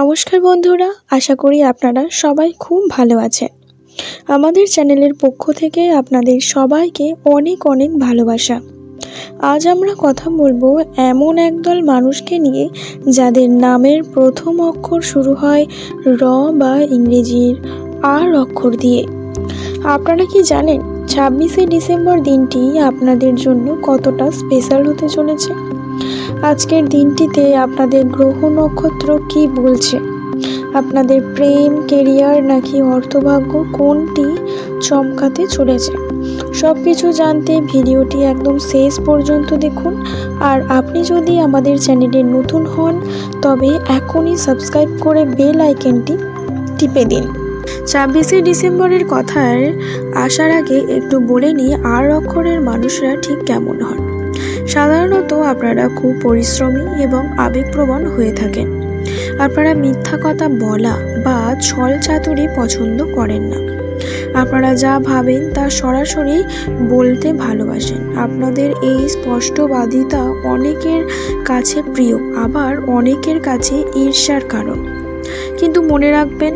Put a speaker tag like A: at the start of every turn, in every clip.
A: নমস্কার বন্ধুরা, আশা করি আপনারা সবাই খুব ভালো আছেন। আমাদের চ্যানেলের পক্ষ থেকে আপনাদের সবাইকে অনেক অনেক ভালোবাসা। আজ আমরা কথা বলবো এমন একদল মানুষকে নিয়ে যাদের নামের প্রথম অক্ষর শুরু হয় র বা ইংরেজির আর অক্ষর দিয়ে। আপনারা কি জানেন 26শে ডিসেম্বর দিনটি আপনাদের জন্য কতটা স্পেশাল হতে চলেছে? আজকের দিনটিতে আপনাদের গ্রহ নক্ষত্র কি বলছে? আপনাদের প্রেম, কেরিয়ার নাকি অর্থভাগ্য কোনটি চমকাতে চলেছে? সব কিছু জানতে ভিডিওটি একদম শেষ পর্যন্ত দেখুন। আর আপনি যদি আমাদের চ্যানেলে নতুন হন তবে এখনই সাবস্ক্রাইব করে বেল আইকনটি টিপে দিন। 26শে ডিসেম্বরের কথায় আসার আগে একটু বলে নিই আর অক্ষরের মানুষরা ঠিক কেমন হন। সাধারণত আপনারা খুব পরিশ্রমী এবং আবেগপ্রবণ হয়ে থাকেন। আপনারা মিথ্যা কথা বলা বা ছল চাতুরি পছন্দ করেন না। আপনারা যা ভাবেন তা সরাসরি বলতে ভালোবাসেন। আপনাদের এই স্পষ্টবাদিতা অনেকের কাছে প্রিয়, আবার অনেকের কাছে ঈর্ষার কারণ। কিন্তু মনে রাখবেন,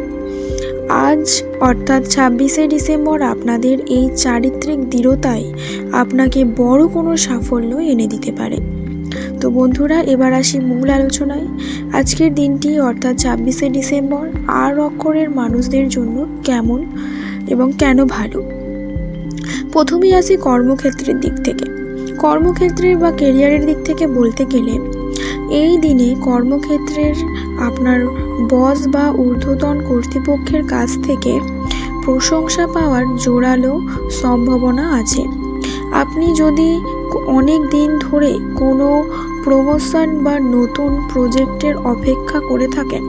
A: আজ অর্থাৎ 26শে ডিসেম্বর আপনাদের এই চারিত্রিক দৃঢ়তাই আপনাকে বড় কোনো সাফল্য এনে দিতে পারে। তো বন্ধুরা, এবার আসি মূল আলোচনায়। আজকের দিনটি অর্থাৎ 26শে ডিসেম্বর আর অক্ষরের মানুষদের জন্য কেমন এবং কেন ভালো। প্রথমেই আসি কর্মক্ষেত্রের দিক থেকে। কর্মক্ষেত্রের বা কেরিয়ারের দিক থেকে বলতে গেলে এই দিনে কর্মক্ষেত্রের আপনার বস বা ঊর্ধ্বতন কর্তৃপক্ষের কাছ থেকে প্রশংসা পাওয়ার জোরালো সম্ভাবনা আছে। আপনি যদি অনেক দিন ধরে কোনো প্রমোশন বা নতুন প্রজেক্টের অপেক্ষা করে থাকেন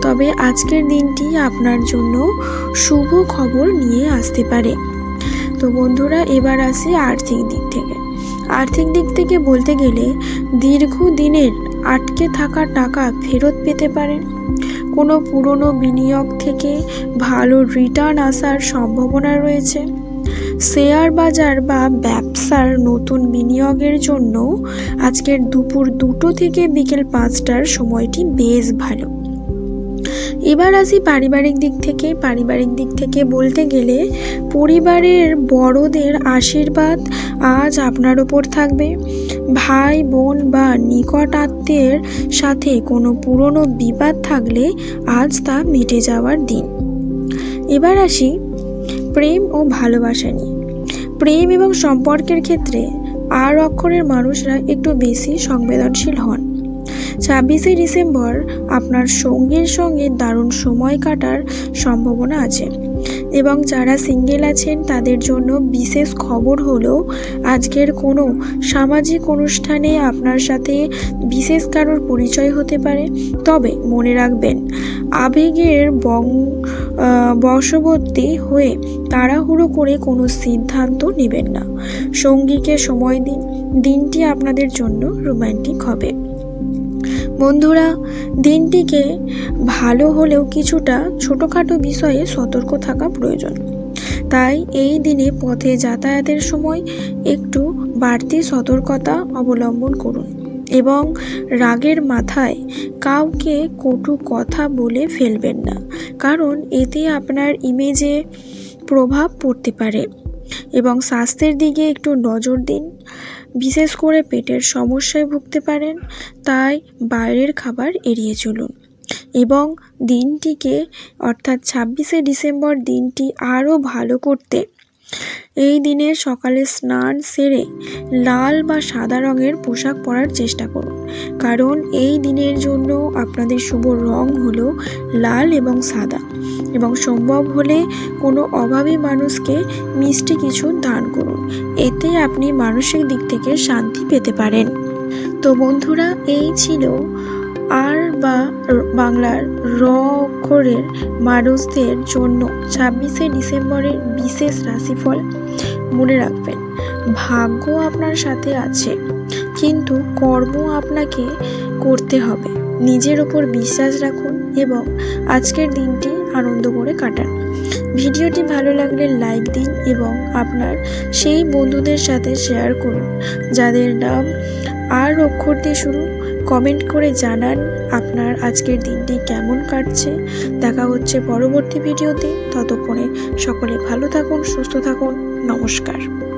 A: তবে আজকের দিনটি আপনার জন্য শুভ খবর নিয়ে আসতে পারে। তো বন্ধুরা, এবার আসি আর্থিক দিক থেকে। আর্থিক দিক থেকে বলতে গেলে দীর্ঘদিনের আটকে থাকা টাকা ফেরত পেতে পারেন। কোনো পুরনো বিনিয়োগ থেকে ভালো রিটার্ন আসার সম্ভাবনা রয়েছে। শেয়ার বাজার বা ব্যবসার নতুন বিনিয়োগের জন্য আজকের দুপুর 2টো থেকে বিকেল 5টার সময়টি বেশ ভালো। এবার আসি পারিবারিক দিক থেকে। পারিবারিক দিক থেকে বলতে গেলে পরিবারের বড়দের আশীর্বাদ আজ আপনার ওপর থাকবে। ভাই বোন বা নিকট আত্মীয়ের সাথে কোনো পুরনো বিবাদ থাকলে আজ তা মিটে যাওয়ার দিন। এবার আসি প্রেম ও ভালোবাসা নিয়ে। প্রেম এবং সম্পর্কের ক্ষেত্রে আর অক্ষরের মানুষরা একটু বেশি সংবেদনশীল হন। 26শে ডিসেম্বর আপনার সঙ্গীর সঙ্গে দারুণ সময় কাটার সম্ভাবনা আছে এবং যারা সিঙ্গেল আছেন তাদের জন্য বিশেষ খবর হলো আজকের কোনো সামাজিক অনুষ্ঠানে আপনার সাথে বিশেষ কারোর পরিচয় হতে পারে। তবে মনে রাখবেন, আবেগের বশবর্তী হয়ে তাড়াহুড়ো করে কোনো সিদ্ধান্ত নেবেন না। সঙ্গীকে সময় দিন, দিনটি আপনাদের জন্য রোমান্টিক হবে। বন্ধুরা, দিনটিকে ভালো হলেও কিছুটা ছোটোখাটো বিষয়ে সতর্ক থাকা প্রয়োজন। তাই এই দিনে পথে যাতায়াতের সময় একটু বাড়তি সতর্কতা অবলম্বন করুন এবং রাগের মাথায় কাউকে কটু কথা বলে ফেলবেন না, কারণ এতে আপনার ইমেজে প্রভাব পড়তে পারে। এবং স্বাস্থ্যের দিকে একটু নজর দিন, বিশেষ করে পেটের সমস্যায় ভুগতে পারেন, তাই বাইরের খাবার এড়িয়ে চলুন। এবং দিনটিকে অর্থাৎ 26শে ডিসেম্বর দিনটি আরও ভালো করতে এই দিনে সকালে স্নান সেরে লাল বা সাদা রঙের পোশাক পরার চেষ্টা করুন, কারণ এই দিনের জন্য আপনাদের শুভ রং হলো লাল এবং সাদা। এবং সম্ভব হলে কোনো অভাবী মানুষকে মিষ্টি কিছু দান করুন, এতে আপনি মানসিক দিক থেকে শান্তি পেতে পারেন। তো বন্ধুরা, এই ছিল আর বা বাংলার র অক্ষরের মানুষদের জন্য 26শে ডিসেম্বরের বিশেষ রাশিফল। মনে রাখবেন, ভাগ্য আপনার সাথে আছে, কিন্তু কর্ম আপনাকে করতে হবে। নিজের ওপর বিশ্বাস রাখুন এবং আজকের দিনটি আনন্দ করে কাটান। ভিডিওটি ভালো লাগলে লাইক দিন এবং আপনার সেই বন্ধুদের সাথে শেয়ার করুন যাদের নাম আর অক্ষর দিয়ে শুরু। কমেন্ট করে জানান আপনার আজকের দিনটি কেমন কাটছে। দেখা হচ্ছে পরবর্তী ভিডিওতে। ততক্ষণে সকলে ভালো থাকুন, সুস্থ থাকুন। নমস্কার।